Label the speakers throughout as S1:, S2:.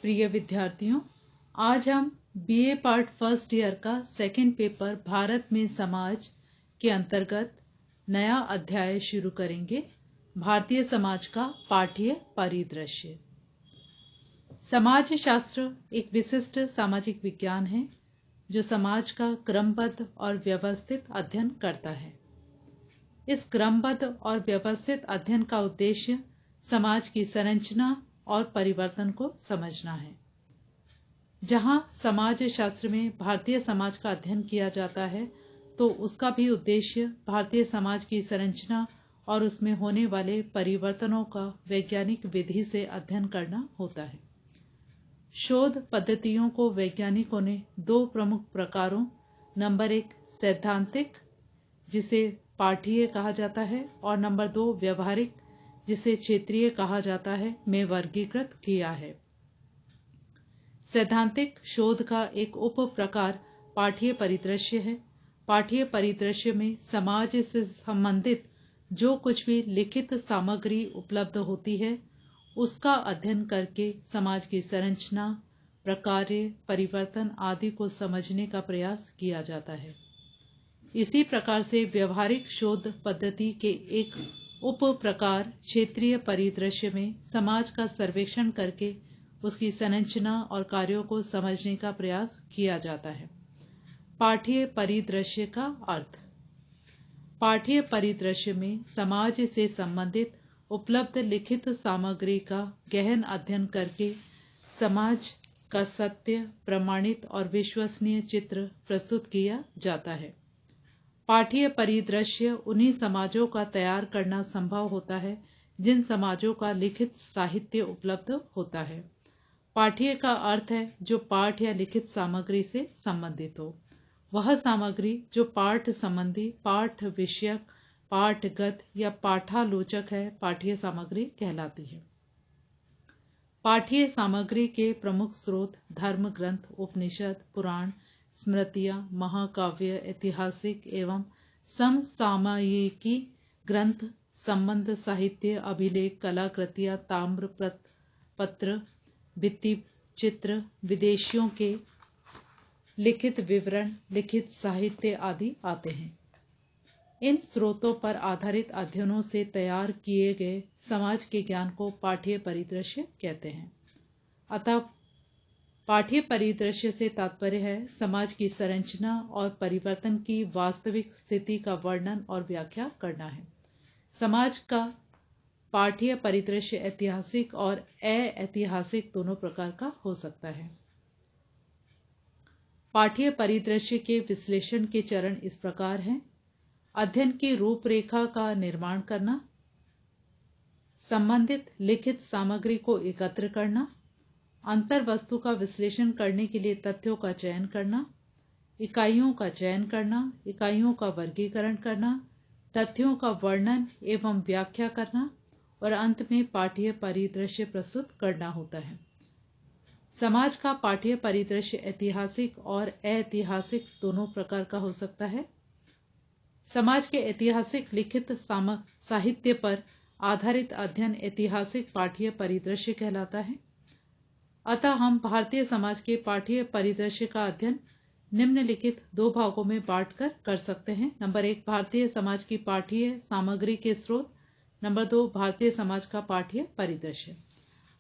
S1: प्रिय विद्यार्थियों, आज हम बीए पार्ट फर्स्ट ईयर का सेकंड पेपर भारत में समाज के अंतर्गत नया अध्याय शुरू करेंगे। भारतीय समाज का पाठ्य परिदृश्य। समाज शास्त्र एक विशिष्ट सामाजिक विज्ञान है जो समाज का क्रमबद्ध और व्यवस्थित अध्ययन करता है। इस क्रमबद्ध और व्यवस्थित अध्ययन का उद्देश्य समाज की संरचना और परिवर्तन को समझना है। जहां समाज शास्त्र में भारतीय समाज का अध्ययन किया जाता है, तो उसका भी उद्देश्य भारतीय समाज की संरचना और उसमें होने वाले परिवर्तनों का वैज्ञानिक विधि से अध्ययन करना होता है। शोध पद्धतियों को वैज्ञानिकों ने दो प्रमुख प्रकारों, नंबर 1 सैद्धांतिक, जिसे पाठीय कहा जाता है, और नंबर 2 व्यवहारिक, जिसे क्षेत्रीय कहा जाता है, में वर्गीकृत किया है। सैद्धांतिक शोध का एक उप प्रकार पाठ्य परिदृश्य है। पाठ्य परिदृश्य में समाज से संबंधित जो कुछ भी लिखित सामग्री उपलब्ध होती है, उसका अध्ययन करके समाज की संरचना, प्रकार्य, परिवर्तन आदि को समझने का प्रयास किया जाता है। इसी प्रकार से व्यवहारिक शोध पद्धति के एक उप प्रकार क्षेत्रीय परिदृश्य में समाज का सर्वेक्षण करके उसकी संरचना और कार्यों को समझने का प्रयास किया जाता है। पाठ्य परिदृश्य का अर्थ। पाठ्य परिदृश्य में समाज से संबंधित उपलब्ध लिखित सामग्री का गहन अध्ययन करके समाज का सत्य, प्रमाणित और विश्वसनीय चित्र प्रस्तुत किया जाता है। पाठ्य परिदृश्य उन्हीं समाजों का तैयार करना संभव होता है जिन समाजों का लिखित साहित्य उपलब्ध होता है। पाठ्य का अर्थ है जो पाठ या लिखित सामग्री से संबंधित हो। वह सामग्री जो पाठ संबंधी, पाठ विषयक, पाठगत या पाठालोचक है, पाठ्य सामग्री कहलाती है। पाठ्य सामग्री के प्रमुख स्रोत धर्म ग्रंथ, उपनिषद, पुराण, स्मृतियां, महाकाव्य, ऐतिहासिक एवं समसामयिकी ग्रंथ, संबंध साहित्य, अभिलेख, कलाकृतियां, ताम्र पत्र, भित्ति चित्र, विदेशियों के लिखित विवरण, लिखित साहित्य आदि आते हैं। इन स्रोतों पर आधारित अध्ययनों से तैयार किए गए समाज के ज्ञान को पाठ्य परिदृश्य कहते हैं। अतः पाठ्य परिदृश्य से तात्पर्य है समाज की संरचना और परिवर्तन की वास्तविक स्थिति का वर्णन और व्याख्या करना है। समाज का पाठ्य परिदृश्य ऐतिहासिक और अऐतिहासिक दोनों प्रकार का हो सकता है। पाठ्य परिदृश्य के विश्लेषण के चरण इस प्रकार हैं: अध्ययन की रूपरेखा का निर्माण करना, संबंधित लिखित सामग्री को एकत्र करना, अंतर वस्तु का विश्लेषण करने के लिए तथ्यों का चयन करना, इकाइयों का चयन करना, इकाइयों का वर्गीकरण करना, तथ्यों का वर्णन एवं व्याख्या करना, और अंत में पाठ्य परिदृश्य प्रस्तुत करना होता है। समाज का पाठ्य परिदृश्य ऐतिहासिक और अऐतिहासिक दोनों प्रकार का हो सकता है। समाज के ऐतिहासिक लिखित साहित्य पर आधारित अध्ययन ऐतिहासिक पाठ्य परिदृश्य कहलाता है। अतः हम भारतीय समाज के पाठ्य परिदृश्य का अध्ययन निम्नलिखित दो भागों में बांटकर कर सकते हैं। नंबर 1 भारतीय समाज की पाठ्य सामग्री के स्रोत, नंबर 2 भारतीय समाज का पाठ्य परिदृश्य।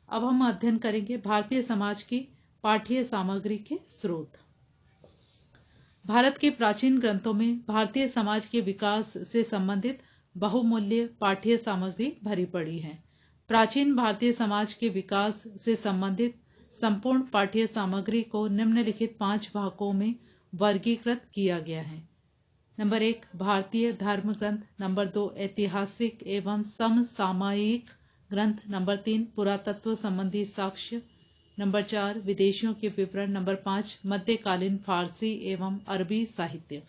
S1: अब हम अध्ययन करेंगे भारतीय समाज की पाठ्य सामग्री के स्रोत। भारत के प्राचीन ग्रंथों में भारतीय समाज के विकास से संबंधित बहुमूल्य पाठ्य सामग्री भरी पड़ी है। प्राचीन भारतीय समाज के विकास से संबंधित संपूर्ण पाठ्य सामग्री को निम्नलिखित 5 भागों में वर्गीकृत किया गया है। नंबर 1 भारतीय धर्म ग्रंथ, नंबर 2 ऐतिहासिक एवं समसामयिक ग्रंथ, नंबर 3 पुरातत्व संबंधी साक्ष्य, नंबर 4 विदेशियों के विवरण, नंबर 5 मध्यकालीन फारसी एवं अरबी साहित्य।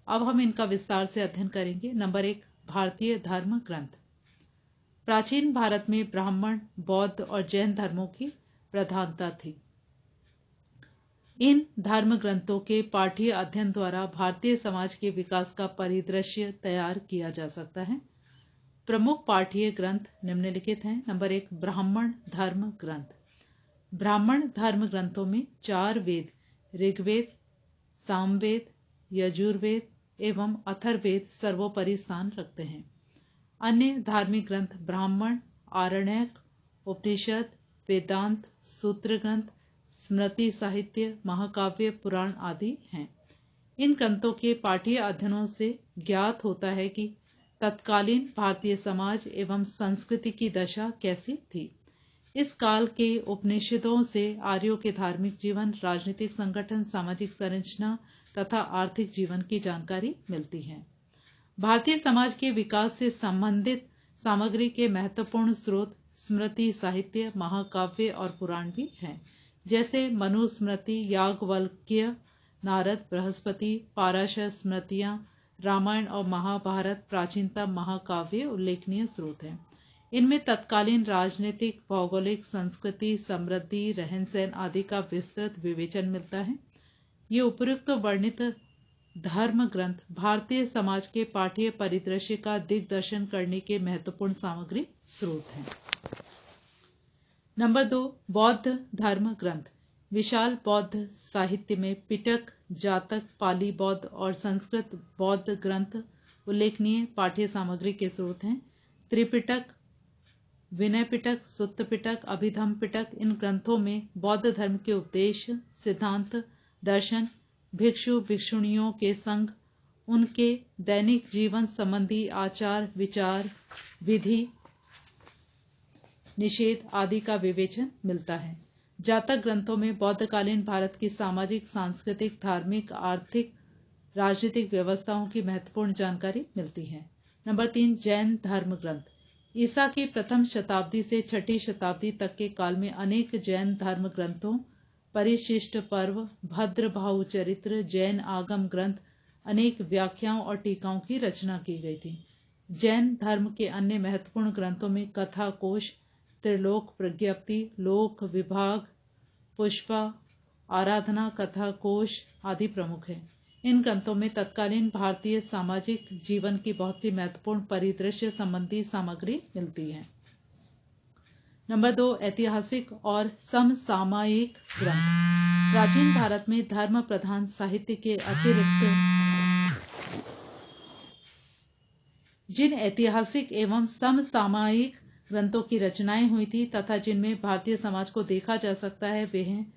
S1: अब हम इनका विस्तार से अध्ययन करेंगे। नंबर 1 भारतीय धर्म ग्रंथ। प्राचीन भारत में ब्राह्मण, बौद्ध और जैन धर्मों की प्रधानता थी। इन धर्म ग्रंथों के पाठ्य अध्ययन द्वारा भारतीय समाज के विकास का परिदृश्य तैयार किया जा सकता है। प्रमुख पाठ्य ग्रंथ निम्नलिखित हैं। नंबर 1 ब्राह्मण धर्म ग्रंथ। ब्राह्मण धर्म ग्रंथों में 4 वेद ऋग्वेद, सामवेद, यजुर्वेद एवं अथर्ववेद सर्वोपरि स्थान रखते हैं। अन्य धार्मिक ग्रंथ ब्राह्मण, आरण्यक, उपनिषद, वेदांत, सूत्र ग्रंथ, स्मृति साहित्य, महाकाव्य, पुराण आदि हैं। इन ग्रंथों के पाठ्य अध्ययनों से ज्ञात होता है कि तत्कालीन भारतीय समाज एवं संस्कृति की दशा कैसी थी। इस काल के उपनिषदों से आर्यों के धार्मिक जीवन, राजनीतिक संगठन, सामाजिक संरचना तथा आर्थिक जीवन की जानकारी मिलती है। भारतीय समाज के विकास से संबंधित सामग्री के महत्वपूर्ण स्रोत स्मृति साहित्य, महाकाव्य और पुराण भी हैं, जैसे मनुस्मृति, याज्ञवल्क्य, नारद, बृहस्पति, पाराशर स्मृतियां, रामायण और महाभारत प्राचीनतम महाकाव्य उल्लेखनीय स्रोत हैं। इनमें तत्कालीन राजनीतिक, भौगोलिक, संस्कृति, समृद्धि, रहन सहन आदि का विस्तृत विवेचन मिलता है। ये उपयुक्त वर्णित धर्म ग्रंथ भारतीय समाज के पाठ्य परिदृश्य का दिग्दर्शन करने के महत्वपूर्ण सामग्री स्रोत हैं। नंबर 2, बौद्ध धर्म ग्रंथ। विशाल बौद्ध साहित्य में पिटक, जातक, पाली बौद्ध और संस्कृत बौद्ध ग्रंथ उल्लेखनीय पाठ्य सामग्री के स्रोत हैं। त्रिपिटक, विनय पिटक, सुत्त पिटक, अभिधम पिटक, इन ग्रंथों में बौद्ध धर्म के उपदेश, सिद्धांत, दर्शन, भिक्षु भिक्षुणियों के संग, उनके दैनिक जीवन संबंधी आचार विचार, विधि निषेध आदि का विवेचन मिलता है। जातक ग्रंथों में बौद्धकालीन भारत की सामाजिक, सांस्कृतिक, धार्मिक, आर्थिक, राजनीतिक व्यवस्थाओं की महत्वपूर्ण जानकारी मिलती है। नंबर 3, जैन धर्म ग्रंथ। ईसा की प्रथम शताब्दी से 6ठी शताब्दी तक के काल में अनेक जैन धर्म ग्रंथों, परिशिष्ट पर्व, भद्र भाव चरित्र, जैन आगम ग्रंथ, अनेक व्याख्याओं और टीकाओं की रचना की गई थी। जैन धर्म के अन्य महत्वपूर्ण ग्रंथों में कथा कोश, त्रिलोक प्रज्ञप्ति, लोक विभाग, पुष्पा, आराधना कथा कोश आदि प्रमुख हैं। इन ग्रंथों में तत्कालीन भारतीय सामाजिक जीवन की बहुत सी महत्वपूर्ण परिदृश्य संबंधी सामग्री मिलती है। नंबर 2, ऐतिहासिक और समसामयिक ग्रंथ। प्राचीन भारत में धर्म प्रधान साहित्य के अतिरिक्त जिन ऐतिहासिक एवं समसामयिक ग्रंथों की रचनाएं हुई थी तथा जिनमें भारतीय समाज को देखा जा सकता है, वे हैं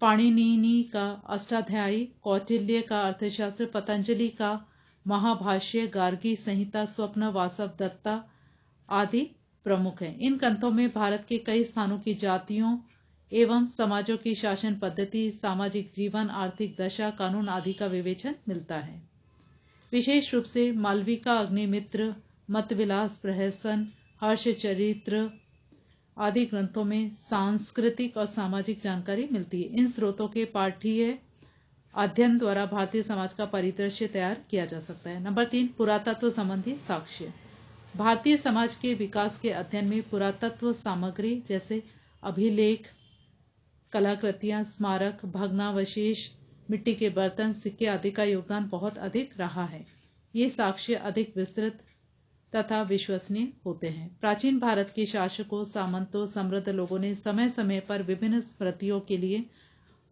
S1: पाणिनि का अष्टाध्यायी, कौटिल्य का अर्थशास्त्र, पतंजलि का महाभाष्य, गार्गी संहिता, स्वप्न वासव दत्ता आदि प्रमुख हैं। इन ग्रंथों में भारत के कई स्थानों की जातियों एवं समाजों की शासन पद्धति, सामाजिक जीवन, आर्थिक दशा, कानून आदि का विवेचन मिलता है। विशेष रूप से मालविका, अग्निमित्र, मतविलास, प्रहसन, हर्ष चरित्र आदि ग्रंथों में सांस्कृतिक और सामाजिक जानकारी मिलती है। इन स्रोतों के पाठ्य अध्ययन द्वारा भारतीय समाज का परिदृश्य तैयार किया जा सकता है। नंबर 3, पुरातत्व संबंधी साक्ष्य। भारतीय समाज के विकास के अध्ययन में पुरातत्व सामग्री जैसे अभिलेख, कलाकृतियां, स्मारक, भग्नावशेष, मिट्टी के बर्तन, सिक्के आदि का योगदान बहुत अधिक रहा है। ये साक्ष्य अधिक विस्तृत तथा विश्वसनीय होते हैं। प्राचीन भारत के शासकों, सामंतों, समृद्ध लोगों ने समय समय पर विभिन्न स्मृतियों के लिए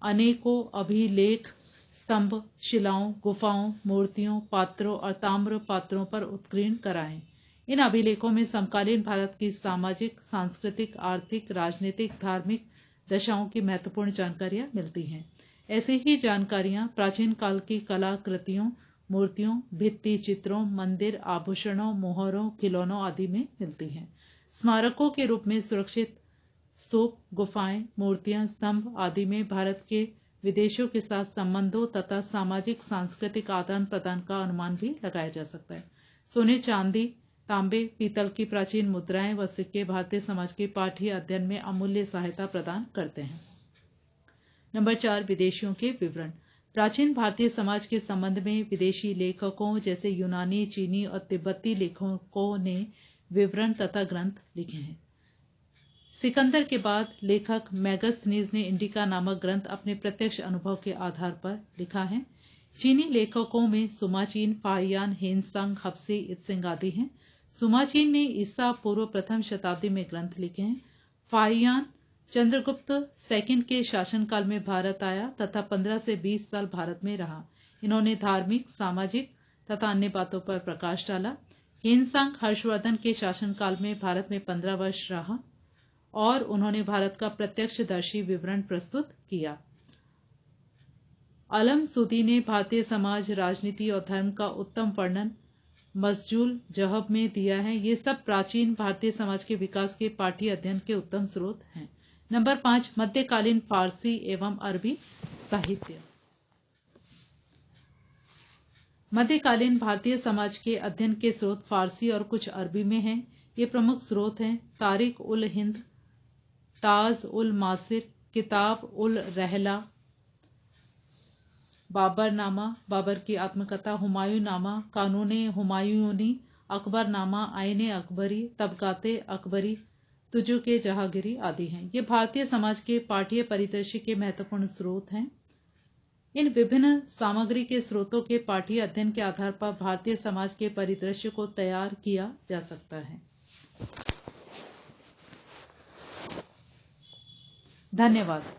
S1: अनेकों अभिलेख, स्तंभ, शिलाओं, गुफाओं, मूर्तियों, पात्रों और ताम्र पात्रों पर उत्कीर्ण कराए। इन अभिलेखों में समकालीन भारत की सामाजिक, सांस्कृतिक, आर्थिक, राजनीतिक, धार्मिक दशाओं की महत्वपूर्ण जानकारियां मिलती हैं। ऐसी ही जानकारियां प्राचीन काल की कलाकृतियों, मूर्तियों, भित्ति चित्रों, मंदिर, आभूषणों, मोहरों, खिलौनों आदि में मिलती हैं। स्मारकों के रूप में सुरक्षित स्तूप, गुफाएं, मूर्तियां, स्तंभ आदि में भारत के विदेशों के साथ संबंधों तथा सामाजिक सांस्कृतिक आदान प्रदान का अनुमान भी लगाया जा सकता है। सोने, चांदी, तांबे, पीतल की प्राचीन मुद्राएं व सिक्के भारतीय समाज के पाठ्य अध्ययन में अमूल्य सहायता प्रदान करते हैं। नंबर 4, विदेशियों के विवरण। प्राचीन भारतीय समाज के संबंध में विदेशी लेखकों जैसे यूनानी, चीनी और तिब्बती लेखकों ने विवरण तथा ग्रंथ लिखे हैं। सिकंदर के बाद लेखक मेगास्थनीज ने इंडिका नामक ग्रंथ अपने प्रत्यक्ष अनुभव के आधार पर लिखा है। चीनी लेखकों में सुमाचीन, फाहियान, हेनसांग, हब्सी, इत्सिंग आदि हैं। सुमाचीन ने ईसा पूर्व प्रथम शताब्दी में ग्रंथ लिखे हैं। फाहियान चंद्रगुप्त सेकंड के शासनकाल में भारत आया तथा 15 से 20 साल भारत में रहा। इन्होंने धार्मिक, सामाजिक तथा अन्य बातों पर प्रकाश डाला। हिनसांग हर्षवर्धन के शासनकाल में भारत में 15 वर्ष रहा और उन्होंने भारत का प्रत्यक्षदर्शी विवरण प्रस्तुत किया। अलम सुदी ने भारतीय समाज, राजनीति और धर्म का उत्तम वर्णन मसजूल जहब में दिया है। ये सब प्राचीन भारतीय समाज के विकास के पाठ्य अध्ययन के उत्तम स्रोत हैं। नंबर 5, मध्यकालीन फारसी एवं अरबी साहित्य। मध्यकालीन भारतीय समाज के अध्ययन के स्रोत फारसी और कुछ अरबी में हैं। ये प्रमुख स्रोत हैं: तारिक उल हिंद, ताज उल मासिर, किताब उल रहला, बाबरनामा, बाबर की आत्मकथा, हुमायूं नामा, कानूने हुमायूनी, अकबर नामा, आईने अकबरी, तबकाते अकबरी, तुजु के जहांगीरी आदि हैं। ये भारतीय समाज के पाठ्य परिदृश्य के महत्वपूर्ण स्रोत हैं। इन विभिन्न सामग्री के स्रोतों के पाठ्य अध्ययन के आधार पर भारतीय समाज के परिदृश्य को तैयार किया जा सकता है। धन्यवाद।